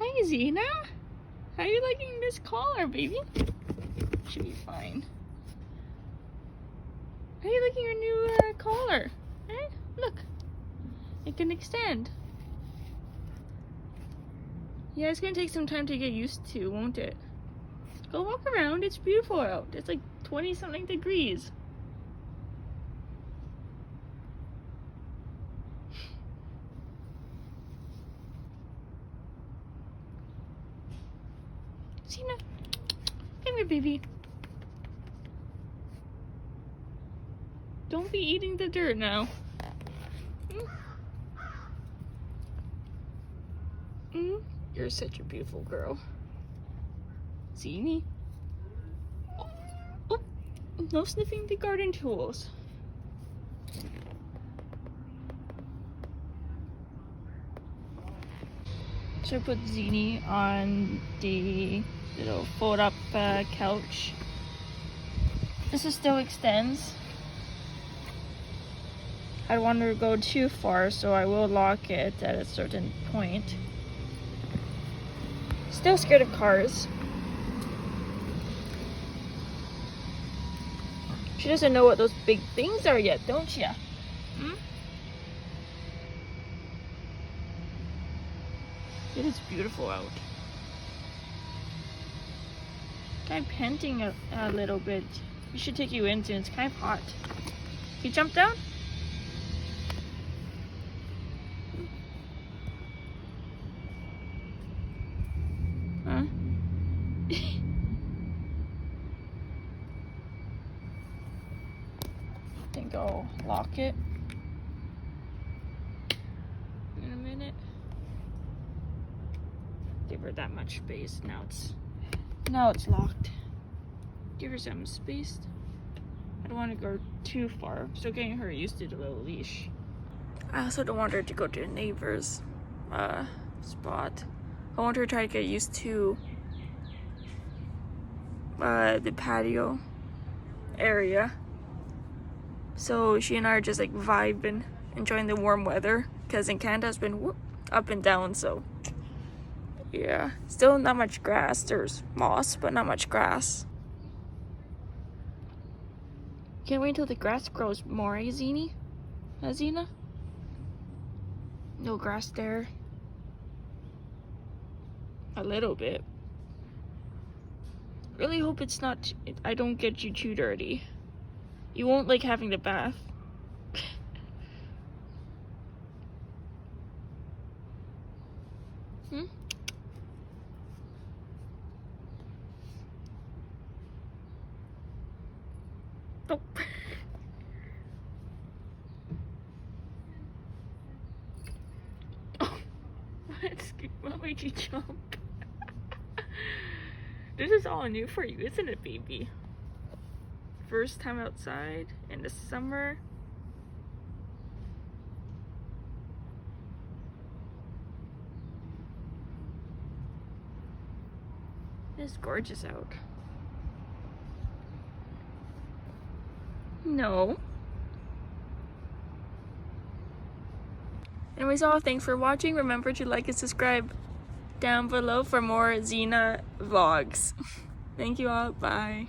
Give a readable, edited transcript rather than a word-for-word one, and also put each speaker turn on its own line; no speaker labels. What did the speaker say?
Hey, Zena. How are you liking this collar, baby? Should be fine. How are you liking your new collar? Eh? Look. It can extend. Yeah, it's gonna take some time to get used to, won't it? Go walk around. It's beautiful out. It's like 20-something degrees. Zena, come here, baby. Don't be eating the dirt now. You're such a beautiful girl. Zini. Oh, no sniffing the garden tools. So I put Zini on the little fold-up couch. This is still extends. I don't want her to go too far, so I will lock it at a certain point. Still scared of cars. She doesn't know what those big things are yet, don't ya? It is beautiful out. Kind of panting a little bit. We should take you in soon. It's kind of hot. Can you jump down? Huh? I think I'll lock it in a minute. Give her that much space. Now it's locked. Give her some space. I don't want to go too far. I'm still getting her used to the little leash. I also don't want her to go to the neighbor's spot. I want her to try to get used to the patio area. So she and I are just like vibing, enjoying the warm weather. Because in Canada it's been up and down, so yeah. Still not much grass. There's moss, but not much grass. Can't wait until the grass grows more, eh, Zini? Zena? No grass there. A little bit. Really hope it's not, I don't get you too dirty. You won't like having the bath. Oh. Oh. What made you jump? This is all new for you, isn't it, baby? First time outside in the summer. It's gorgeous out. No. Anyways, all, thanks for watching. Remember to like and subscribe down below for more Zena vlogs. Thank you all. Bye.